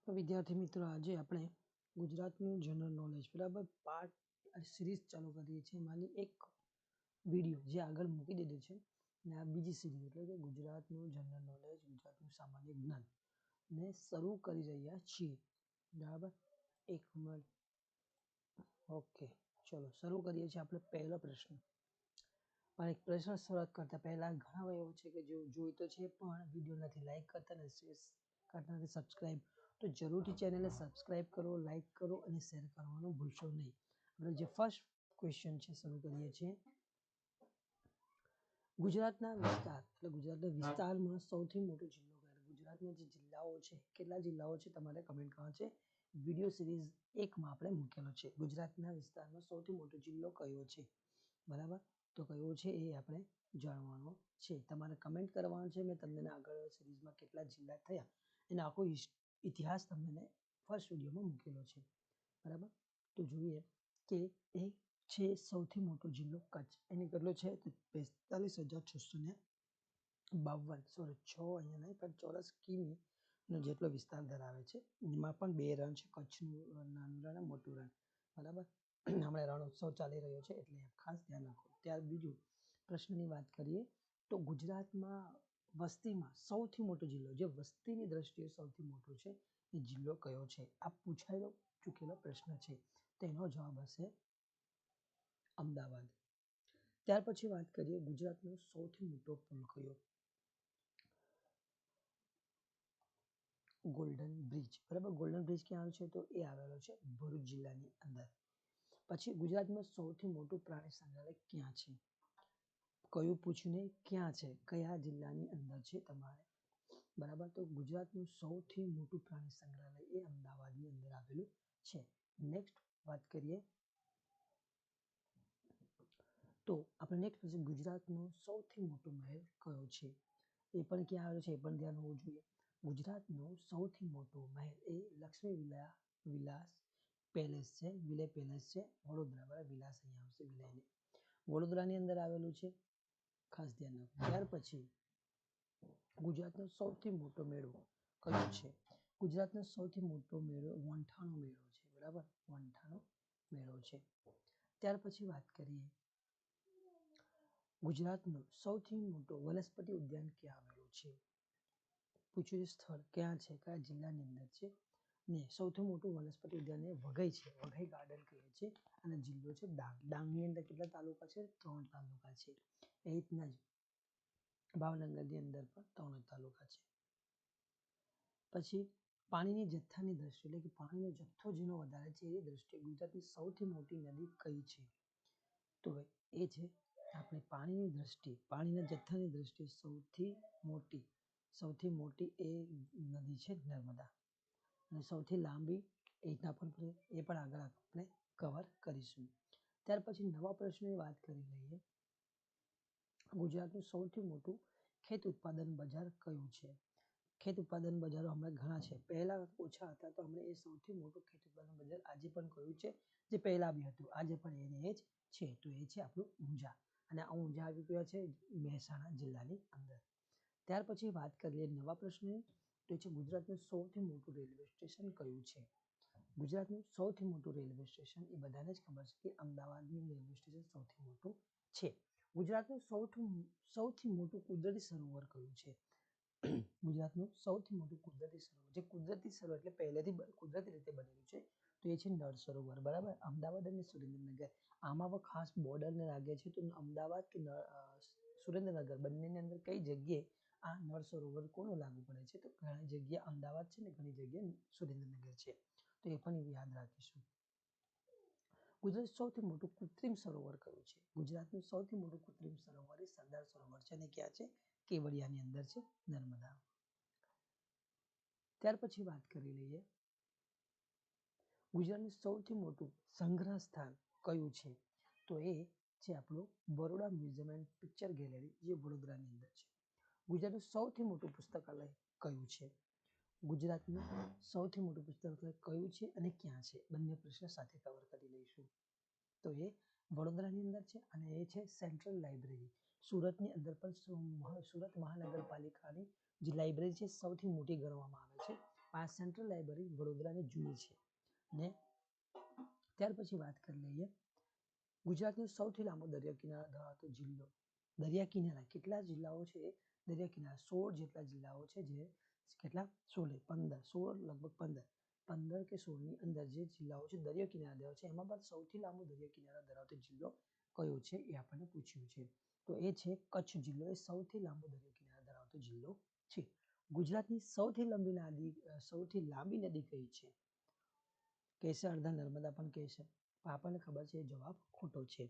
તો વિદ્યાર્થી મિત્રો આજે આપણે ગુજરાતનું જનરલ નોલેજ બરાબર પાર્ટ સિરીઝ ચાલુ કરીએ છીએ એમાંની એક વિડીયો જે આગળ મૂકી દીધો છે અને આ બીજી સિરીઝ એટલે કે ગુજરાતનું જનરલ નોલેજ ગુજરાતનું સામાન્ય જ્ઞાન ને શરૂ કરી રહ્યા છીએ બરાબર એક મિનિટ ઓકે ચલો શરૂ કરીએ છીએ આપણે પહેલો પ્રશ્ન પણ એક પ્રશ્ન શરૂઆત કરતા પહેલા ઘણા એવો છે કે જો જોઈ તો છે પણ વિડીયો નથી લાઈક કરતા નથી શેર કરતા નથી સબસ્ક્રાઇબ તો જરૂરથી ચેનલને સબસ્ક્રાઇબ કરો લાઈક કરો અને શેર કરવાનું ભૂલશો નહીં આપણે જે ફર્સ્ટ ક્વેશ્ચન છે શરૂ કરીએ છીએ ગુજરાતના વિસ્તાર એટલે ગુજરાતના વિસ્તારમાં સૌથી મોટો જિલ્લો કયો ગુજરાતના જે જિલ્લાઓ છે કેટલા જિલ્લાઓ છે તમારે કમેન્ટ કરવાનો છે વિડીયો સિરીઝ 1 માં આપણે મૂકેલો છે ગુજરાતના વિસ્તારમાં સૌથી મોટો જિલ્લો કયો છે બરાબર તો કયો છે એ આપણે જાણવાનો છે તમારે કમેન્ટ કરવાનો છે મેં તમને આગળ સિરીઝમાં કેટલા જિલ્લા થયા એનો આખો ઇતિહાસ તમને ફર્સ્ટ વિડીયોમાં મૂકેલો છે બરાબર તો જોઈએ કે એ છે સૌથી મોટો જિલ્લો કચ્છ એની કેટલો છે તો 45,652 સોરી 6 અહીંયા નહીં પણ ચોરસ કિમીનો જેટલો વિસ્તાર ધરાવે છે એમાં પણ બે રણ છે કચ્છનું નાનું રણ અને મોટું રણ બરાબર હમણાં રણોત્સવ ચાલી રહ્યો છે એટલે ખાસ ધ્યાન રાખો ત્યાર બીજું પ્રશ્નની વાત કરીએ તો ગુજરાતમાં વસ્તીમાં સૌથી મોટો જિલ્લો જે વસ્તીની દ્રષ્ટિએ સૌથી મોટો છે એ જિલ્લો કયો છે આ પૂછાયેલો ચૂકેલો પ્રશ્ન છે તેનો જવાબ હશે અમદાવાદ ત્યાર પછી વાત કરીએ ગુજરાતનો સૌથી મોટો પુલ કયો ગોલ્ડન બ્રિજ બરાબર ગોલ્ડન બ્રિજ ક્યાં આવેલો છે તો એ આવેલો છે ભરૂચ જિલ્લાની અંદર પછી ગુજરાતમાં સૌથી મોટું પ્રાણી સંગ્રહાલય ક્યાં છે કયું પૂછ્યું નહીં ક્યાં છે કયા જિલ્લાની અંદર છે તમારે બરાબર તો ગુજરાતનું સૌથી મોટું પ્રાણી સંગ્રહાલય એ અમદાવાદની અંદર આવેલું છે નેક્સ્ટ વાત કરીએ તો આપણે નેક્સ્ટ ગુજરાતનો સૌથી મોટો મહેલ કયો છે એ પણ ક્યાં આવેલો છે એ પણ ધ્યાન હોવું જોઈએ ગુજરાતનો સૌથી મોટો મહેલ એ લક્ષ્મી વિલાસ પેલેસ છે વિલે પેલેસ છે વડોદરા બરાબર વિલાસ અહીંયા આવશે વિલેની વડોદરાની અંદર આવેલું છે ખાસ ધ્યાન રાખો ત્યાર પછી ગુજરાતનો સૌથી મોટો મેળો કયો છે ગુજરાતનો સૌથી મોટો મેળો વણઠાનો મેળો છે બરાબર વણઠાનો મેળો છે ત્યાર પછી વાત કરીએ ગુજરાતનું સૌથી મોટો વનસ્પતિ ઉદ્યાન ક્યાં આવેલું છે પૂછ્યું સ્થળ ક્યાં છે કયા જિલ્લાની અંદર છે ને સૌથી મોટું વનસ્પતિ ઉદ્યાન એ વઘઈ છે વઘઈ ગાર્ડન કહે છે અને જિલ્લો છે ડાંગ ડાંગની અંદર કેટલા તાલુકા છે 3 તાલુકા છે એ રીતના જ ભાવનગરની અંદર પણ 3 તાલુકા છે પછી પાણીની જથ્થાની દ્રષ્ટિએ એટલે કે પાણીનો જથ્થો જેનો વધારે છે એ દ્રષ્ટિએ ગુજરાતની સૌથી મોટી નદી કઈ છે તો એ છે આપણે પાણીની દ્રષ્ટિએ પાણીના જથ્થાની દ્રષ્ટિએ સૌથી મોટી એ નદી છે નર્મદા અને સૌથી લાંબી એ રીતના પણ એ પણ આગળ આપણે કવર કરીશું ત્યાર પછી નવા પ્રશ્નની વાત કરી લઈએ ગુજરાતનું સૌથી મોટું ખેત ઉત્પાદન બજાર કયું છે ખેત ઉત્પાદન બજારો હમણાં ઘણા છે પહેલા ઓછા હતા તો હમણાં એ સૌથી મોટું ખેત ઉત્પાદન બજાર આજે પણ કયું છે જે પહેલા બી હતું આજે પણ એને એ જ છે તો એ છે આપણું ઊંઝા અને આ ઊંઝા આવી ગયા છે મહેસાણા જિલ્લાની અંદર ત્યાર પછી વાત કરીએ નવા પ્રશ્નની તો છે ગુજરાતનું સૌથી મોટું રેલવે સ્ટેશન કયું છે ગુજરાતનું સૌથી મોટું રેલવે સ્ટેશન એ બધાને જ ખબર છે કે અમદાવાદનું રેલવે સ્ટેશન સૌથી મોટું છે ગુજરાતનું સૌથી મોટું કુદરતી સરોવર કયું છે ગુજરાતનું સૌથી મોટું કુદરતી સરોવર જે કુદરતી સરોવર એટલે પહેલેથી કુદરતી રીતે બનેલું છે તો એ છે નળ સરોવર બરાબર અમદાવાદ અને સુરેન્દ્રનગર આમાં પણ ખાસ બોર્ડરને લાગે છે તો અમદાવાદ કે સુરેન્દ્રનગર બંનેની અંદર કઈ જગ્યાએ આ નળ સરોવર કોનું લાગુ પડે છે તો ઘણી જગ્યાએ અમદાવાદ છે ને ઘણી જગ્યાએ સુરેન્દ્રનગર છે તો એ પણ યાદ રાખીશું ગુજરાતનું સૌથી મોટું કૃત્રિમ સરોવર કયું છે ગુજરાતનું સૌથી મોટું કૃત્રિમ સરોવર એ સરદાર સરોવર છે અને ક્યાં છે કેવડિયાની અંદર છે નર્મદા ત્યાર પછી વાત કરી લઈએ ગુજરાતનું સૌથી મોટું સંગ્રહ સ્થાન કયું છે તો એ છે આપણું Baroda museum and picture gallery જે વડોદરાની અંદર છે ગુજરાતનું સૌથી મોટું પુસ્તકાલય કયું છે ગુજરાતનું સૌથી મોટું પુસ્તકાલય કયું છે અને ક્યાં છે બંને પ્રશ્ન સાથે કવર કરી લઈશું તો એ વડોદરાની અંદર છે અને એ છે સેન્ટ્રલ લાઇબ્રેરી સુરતની અંદર પણ સુરત મહાનગરપાલિકાની જે લાઇબ્રેરી છે સૌથી મોટી ગણવામાં આવે છે આ સેન્ટ્રલ લાઇબ્રેરી વડોદરાની જૂની છે. ને ત્યાર પછી વાત કરી લઈએ ગુજરાતનો સૌથી લાંબો દરિયા કિનારો ધરાવતો જિલ્લો. દરિયા કિનારા કેટલા જિલ્લાઓ છે? દરિયા કિનારા 16 જેટલા જિલ્લાઓ છે. જે કેટલા? 16 લગભગ 15 કે 16ની અંદર જે જિલ્લાઓ છે દરિયા કિનારા ધરાવે છે. એમાં પણ સૌથી લાંબો દરિયા કિનારા ધરાવતો જિલ્લો કયો છે એ આપણને પૂછ્યું છે. તો એ છે કચ્છ જિલ્લો. એ સૌથી લાંબો દરિયા કિનારા ધરાવતો જિલ્લો છે. ગુજરાતની સૌથી લાંબી નદી કઈ છે? કહેશે અડધા નર્મદા પણ કહેશે. આપણને ખબર છે એ જવાબ ખોટો છે.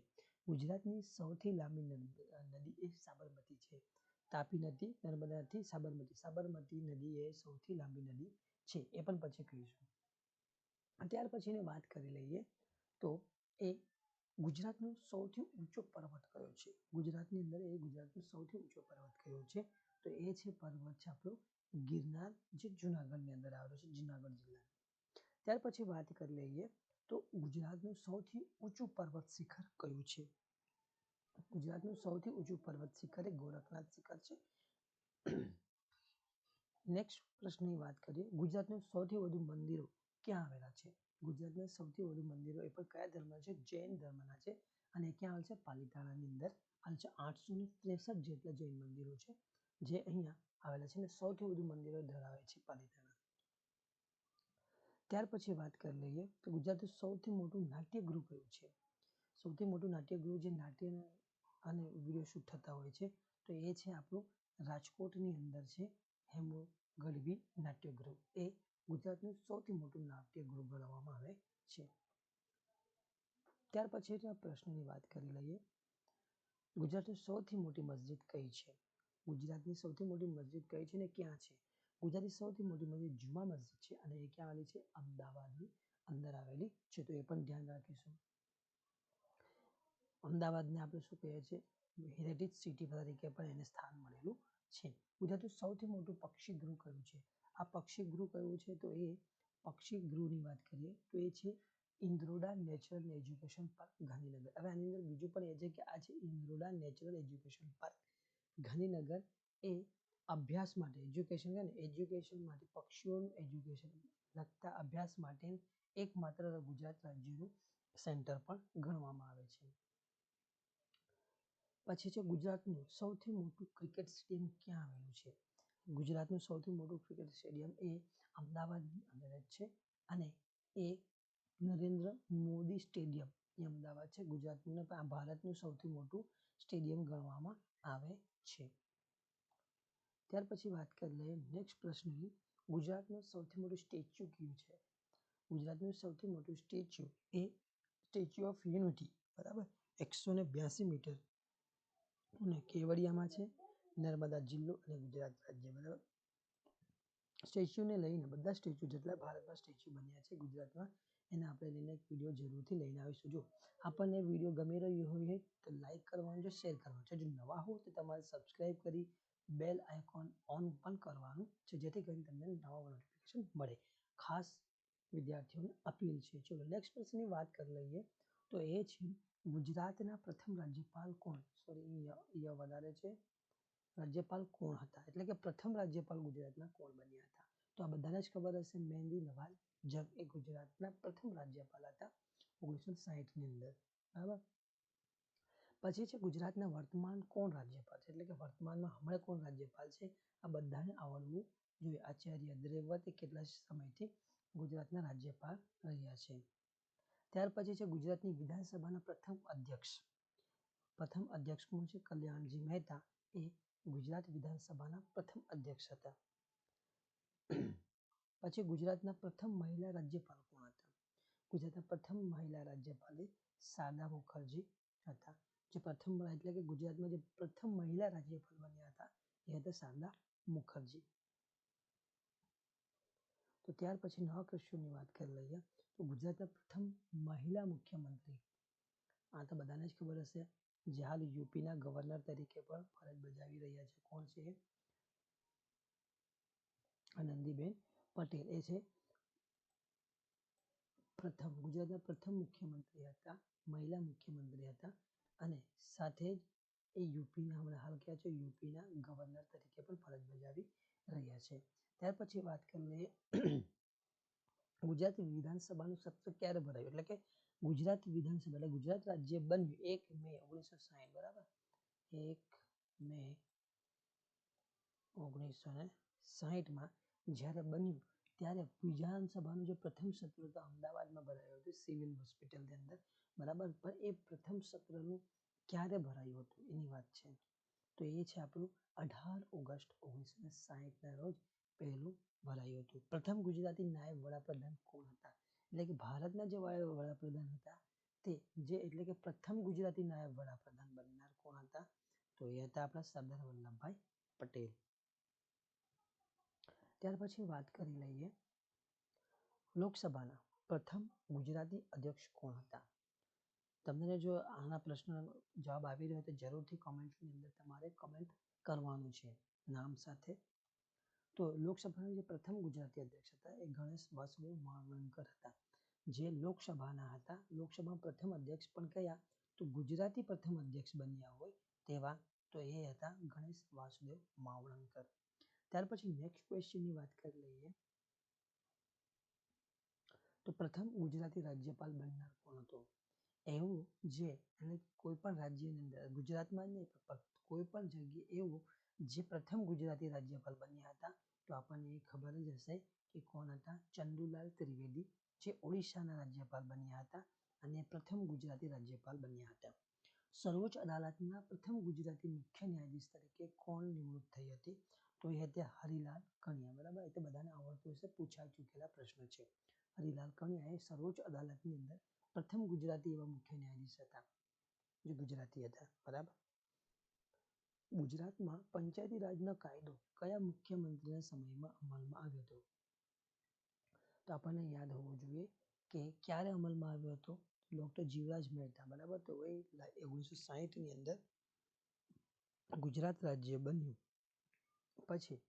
ગુજરાતની સૌથી લાંબી નદી એ સાબરમતી છે. તાપી નથી, નર્મદા નથી, સાબરમતી નદી એ સૌથી લાંબી નદી છે. એ પણ પછી કહીશું. ત્યાર પછીની વાત કરી લઈએ તો એ ગુજરાતનો સૌથી ઊંચો પર્વત કયો છે? ગુજરાતની અંદર એ ગુજરાતનો સૌથી ઊંચો પર્વત કયો છે? તો એ છે પર્વત છે આપણો ગિરનાર, જે જુનાગઢની અંદર આવેલો છે, જુનાગઢ જિલ્લાનો. ત્યાર પછી વાત કરી લઈએ તો ગુજરાતનું સૌથી ઊંચું પર્વત શિખર કયું છે? ગુજરાતનું સૌથી ઊંચું પર્વત શિખર એ ગોરખનાથ શિખર છે. નેક્સ્ટ પ્રશ્નની વાત કરીએ, ગુજરાતના સૌથી વધુ મંદિરો ક્યાં આવેલા છે? ગુજરાતના સૌથી વધુ મંદિરો એ પણ કયા ધર્મના છે? જૈન ધર્મના છે. અને ક્યાં આવે છે? પાલિતાણાની અંદર આવે છે. 863 જેટલા જૈન મંદિરો છે જે અહીંયા આવેલા છે અને સૌથી વધુ મંદિરો ધરાવે છે પાલિતાણા. ત્યાર પછી વાત કરી લઈએ તો ગુજરાતનું સૌથી મોટું નાટ્યગૃહ કયું છે? સૌથી મોટું નાટ્યગૃહ જે નાટ્ય અને વિડીયો શૂટ થતા હોય છે તો એ છે આપણું રાજકોટની અંદર છે હેમુ ગઢવી નાટ્યગૃહ. એ ગુજરાતનું સૌથી મોટું નાટ્યગૃહ ગણવામાં આવે છે. ત્યાર પછી પ્રશ્નની વાત કરી લઈએ, ગુજરાતની સૌથી મોટી મસ્જિદ કઈ છે? ગુજરાતની સૌથી મોટી મસ્જિદ કઈ છે ને ક્યાં છે? ગુજરાતની સૌથી મોટી મસ્જિદ જુમા મસ્જિદ છે અને એ ક્યાં આવેલી છે? અમદાવાદની અંદર આવેલી છે. તો એ પણ ધ્યાન રાખીશું. અમદાવાદને આપણે શું કહીએ છીએ? હેરિટેજ સિટી તરીકે પણ એને સ્થાન મળેલું છે. ગુજરાતનું સૌથી મોટું પક્ષીગૃહ કયું છે? આ પક્ષીગૃહ કયું છે? તો એ પક્ષીગૃહની વાત કરીએ તો એ છે Indroda natural education park Gandhinagar. હવે આની અંદર બીજું પણ એ છે કે આ છે Indroda natural education park Gandhinagar એ અભ્યાસ માટે એજ્યુકેશન માટે પક્ષીઓનું એજ્યુકેશન લગતા અભ્યાસ માટે એકમાત્ર ગુજરાત રાજ્યનું સેન્ટર પણ ગણવામાં આવે છે. પછી છે ગુજરાતનું સૌથી મોટું ક્રિકેટ સ્ટેડિયમ ક્યાં આવેલું છે? ગુજરાતનું સૌથી મોટું ક્રિકેટ સ્ટેડિયમ એ અમદાવાદની અંદર જ છે અને એ નરેન્દ્ર મોદી સ્ટેડિયમ એ અમદાવાદ છે. ગુજરાતનું ભારતનું સૌથી મોટું સ્ટેડિયમ ગણવામાં આવે છે. ત્યાર પછી વાત કરી લઈએ નેક્સ્ટ પ્રશ્નની, ગુજરાતનું સૌથી મોટું સ્ટેચ્યુ કયું છે? ગુજરાતનું સૌથી મોટું statue A statue of unity, બરાબર, 182 મીટર અને કેવડિયામાં છે, નર્મદા જિલ્લો અને ગુજરાત રાજ્ય. બરાબર, સ્ટેચ્યુને લઈને બધા સ્ટેચ્યુ જેટલા ભારતમાં સ્ટેચ્યુ બન્યા છે ગુજરાતમાં એને આપણે લઈને એક વિડીયો જરૂરથી લઈને આવીશું. જો આપણને વિડીયો ગમી રહ્યો હોય તો લાઈક કરવાનું છે, શેર કરવાનું છે. જો નવા હો તો તમારે સબસ્ક્રાઈબ કરી બેલ આઇકોન ઓન પણ કરવાનું છે જેથી કરીને તમને નવા નોટિફિકેશન મળે. ખાસ વિદ્યાર્થીઓને અપીલ છે. ચલો નેક્સ્ટ પ્રશ્નની વાત કરી લઈએ તો એ છે ગુજરાતના પ્રથમ રાજ્યપાલ કોણ? વધારે છે રાજ્યપાલ કોણ હતા, એટલે કે પ્રથમ રાજ્યપાલ ગુજરાતના કોણ બન્યા હતા? તો આ બધાને જ ખબર હશે, મહેન્દી લાલ જંગ એ ગુજરાતના પ્રથમ રાજ્યપાલ હતા 1960ની અંદર. બરાબર, પછી છે ગુજરાતના વર્તમાન કોણ રાજ્યપાલ છે, એટલે કે વર્તમાનમાં હમણાં કોણ રાજ્યપાલ છે? આ બધાને આવડવું જોઈએ. આચાર્ય દેવવ્રત કેટલા સમયથી ગુજરાતના રાજ્યપાલ રહ્યા છે. ત્યાર પછી છે ગુજરાતની વિધાનસભાના પ્રથમ અધ્યક્ષ કોણ છે? કલ્યાણજી મહેતા એ ગુજરાત વિધાનસભાના પ્રથમ અધ્યક્ષ હતા. પછી ગુજરાતના પ્રથમ મહિલા રાજ્યપાલ કોણ હતા? ગુજરાતના પ્રથમ મહિલા રાજ્યપાલ શારદા મુખર્જી હતા. જે પ્રથમ એટલે કે ગુજરાતમાં જે પ્રથમ મહિલા રાજ્યપાલ બન્યા હતા એ હતા શારદા મુખર્જી. તો ત્યાર પછી નવા ક્વેશ્ચનની વાત કરી લઈએ તો ગુજરાતના પ્રથમ મહિલા મુખ્યમંત્રી, આ તો બધાને જ ખબર હશે, જે હાલ યુપીના ગવર્નર તરીકે પણ ફરજ બજાવી રહ્યા છે. કોણ છે? આનંદીબેન પટેલ. એ છે ગુજરાતના પ્રથમ મુખ્યમંત્રી હતા, મહિલા મુખ્યમંત્રી હતા અને સાથે જ એ યુપીના હમણાં હાલ ક્યાં છે યુપીના ગવર્નર તરીકે પણ ફરજ બજાવી રહ્યા છે. ત્યાર પછી વાત કરી લઈએ ગુજરાત વિધાનસભાનું સત્ર ક્યારે ભરાયું, એટલે કે ગુજરાત વિધાનસભા એટલે ગુજરાત રાજ્ય બન્યું 1 મે 1960 બરાબર. 1 મે 1960માં જ્યારે બન્યું ત્યારે વિધાનસભાનું જે પ્રથમ સત્ર હતું અમદાવાદમાં ભરાયું હતું સિવિલ હોસ્પિટલની અંદર બરાબર. પણ એ પ્રથમ સત્રનું ક્યારે ભરાયું હતું એની વાત છે. તો એ છે આપણું 18 ઓગસ્ટ 1960ના રોજ પહેલું ભરાયું હતું. પ્રથમ ગુજરાતી નાયબ વડાપ્રધાન કોણ હતા, એટલે કે ભારતના જે વડાપ્રધાન હતા તે જે એટલે કે પ્રથમ ગુજરાતી નાયબ વડાપ્રધાન બનનાર કોણ હતા, તો એ હતા આપણા સરદાર વલ્લભભાઈ પટેલ. ત્યાર પછી વાત કરી લઈએ લોકસભાના પ્રથમ ગુજરાતી અધ્યક્ષ કોણ હતા. તમને જો આના પ્રશ્નનો જવાબ આવી રહ્યો તો જરૂરથી કોમેન્ટની અંદર તમારે કમેન્ટ કરવાનું છે નામ સાથે. તો લોકસભાના જે પ્રથમ ગુજરાતી અધ્યક્ષ હતા એ ગણેશ વાસુદેવ માવલંકર હતા, જે લોકસભાના હતા. લોકસભાના પ્રથમ અધ્યક્ષ પણ કયા, તો ગુજરાતી પ્રથમ અધ્યક્ષ બન્યા હોય તેવા, તો એ હતા ગણેશ વાસુદેવ માવલંકર. ત્યાર પછી નેક્સ્ટ ક્વેશ્ચનની વાત કરી લઈએ તો પ્રથમ ગુજરાતી રાજ્યપાલ બનનાર કોણ હતો. એવું જે એટલે કોઈ પણ રાજ્યની અંદર ગુજરાતમાં જ નહીં પણ કોઈ પણ જગ્યાએ એવું જે પ્રથમ ગુજરાતી રાજ્યપાલ બન્યા હતા તો આપણને એ ખબર જ હશે કે કોણ હતા, ચંદુલાલ ત્રિવેદી, જે ઓડિશાના રાજ્યપાલ બન્યા હતા અને પ્રથમ ગુજરાતી રાજ્યપાલ બન્યા હતા. સર્વોચ્ચ અદાલતના પ્રથમ ગુજરાતી મુખ્ય ન્યાયાધીશ તરીકે કોણ નિમણૂક થઈ હતી, તો એ હતા હરિલાલ કણિયા બરાબર. એ તો બધાને આવડતું હશે, પૂછાઈ ચૂકેલા પ્રશ્ન છે. હરિલાલ કણિયા એ સર્વોચ્ચ અદાલતની અંદર પ્રથમ ગુજરાતી એવા મુખ્ય ન્યાયાધીશ હતા જે ગુજરાતી હતા બરાબર. ગુજરાતમાં પંચાયતી રાજનો કાયદો કયા મુખ્યમંત્રીના સમયમાં અમલમાં આવ્યો હતો, તો આપણને યાદ હોવું જોઈએ કે ક્યારે અમલમાં આવ્યો હતો, ડૉક્ટર જીવરાજ મહેતા બરાબર. તો એ 1960ની અંદર ગુજરાત રાજ્ય બન્યું પછી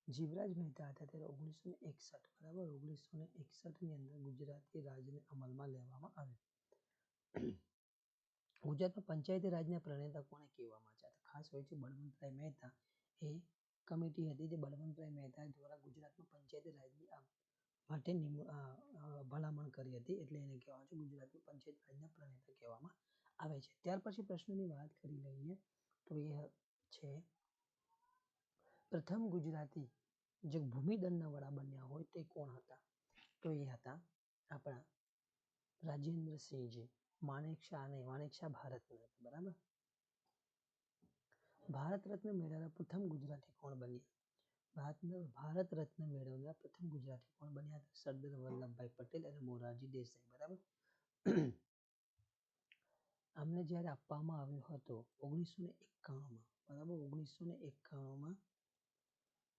જીવરાજ મહેતા હતા ત્યારે 1961 બરાબર. 1961ની અંદર ગુજરાતી રાજને અમલમાં લેવામાં આવ્યું. ગુજરાતમાં પંચાયતી રાજના પ્રણેતા કોને કહેવામાં આવે છે, ખાસ હોય છે બળવંતરાય મહેતા. એ કમિટી હતી જે બળવંતરાય મહેતા દ્વારા ગુજરાતમાં પંચાયતી રાજની માટે ભલામણ કરી હતી, એટલે એને કહેવામાં આવે છે ગુજરાતમાં પંચાયત રાજના પ્રણેતા કહેવામાં આવે છે. ત્યાર પછી પ્રશ્નની વાત કરી લઈએ તો એ છે પ્રથમ ગુજરાતી જે ભૂમિદળના વડા બન્યા હોય તે કોણ હતા, તો એ હતા આપણા રાજેન્દ્રસિંહજી માણેકશા. અને માણેકશા ભારતના હતા બરાબર. ભારત રત્ન મેળવનાર પ્રથમ ગુજરાતી કોણ બન્યા, ભારત રત્ન મેળવનાર પ્રથમ ગુજરાતી કોણ બન્યા હતા, સરદાર વલ્લભભાઈ પટેલ અને મોરારજી દેસાઈ બરાબર. આમને જ્યારે આપવામાં આવ્યો હતો 1991માં બરાબર. 1991માં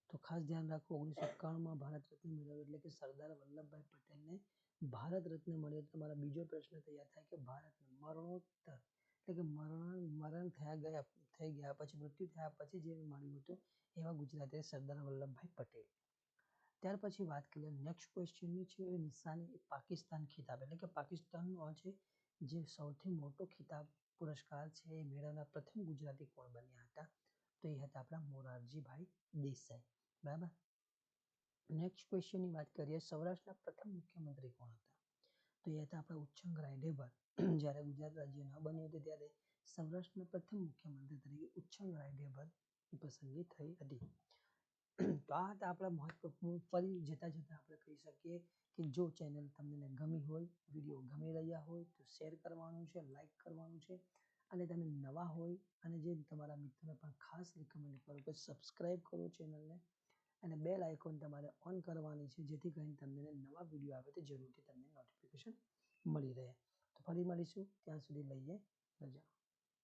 તો ખાસ ધ્યાન રાખો 1991માં ભારત રત્ન મેળવ્યો એટલે કે સરદાર વલ્લભભાઈ પટેલને ભારત રત્ન મળ્યો. તમારા બીજો પ્રશ્ન તૈયાર થાય કે ભારત મરણોત્તર એટલે કે મરણ થઈ ગયા પછી મૃત્યુ થયા પછી જે મળ્યું હતું એવા ગુજરાતી સરદાર વલ્લભભાઈ પટેલ. ત્યાર પછી વાત કરીએ નેક્સ્ટ ક્વેશ્ચનની છે એ નિશાની પાકિસ્તાન ખિતાબ એટલે કે પાકિસ્તાનનો છે જે સૌથી મોટો ખિતાબ પુરસ્કાર છે એ મેળવનાર પ્રથમ ગુજરાતી કોણ બન્યા હતા, તો એ હતા આપણા મોરારજીભાઈ દેસાઈ બરાબર. નેક્સ્ટ ક્વેશ્ચનની વાત કરીએ સૌરાષ્ટ્રના પ્રથમ મુખ્યમંત્રી કોણ હતા, તો એ હતા આપણા ઉચ્છંગરાય ઢેબર. જ્યારે ગુજરાત રાજ્ય ન બન્યું હતું ત્યારે સૌરાષ્ટ્રના પ્રથમ મુખ્યમંત્રી તરીકે ઉચ્છંગરાય ઢેબરની પસંદગી થઈ હતી. તો આ હતા આપણા મહત્વપૂર્ણ. ફરી જતા આપણે કહી શકીએ કે જો ચેનલ તમને ગમી હોય, વિડીયો ગમી રહ્યા હોય તો શેર કરવાનું છે, લાઈક કરવાનું છે, અને તમે નવા હોય અને જે તમારા મિત્રોને પણ ખાસ રિકમેન્ડ કરો કે સબસ્ક્રાઈબ કરો ચેનલને અને બેલ આઇકોન તમારે ઓન કરવાની છે જેથી કરીને તમને નવા વિડીયો આવે તો જરૂરથી તમને નોટિફિકેશન મળી રહે. તો ફરી મળીશું, ત્યાં સુધી લઈએ રજા.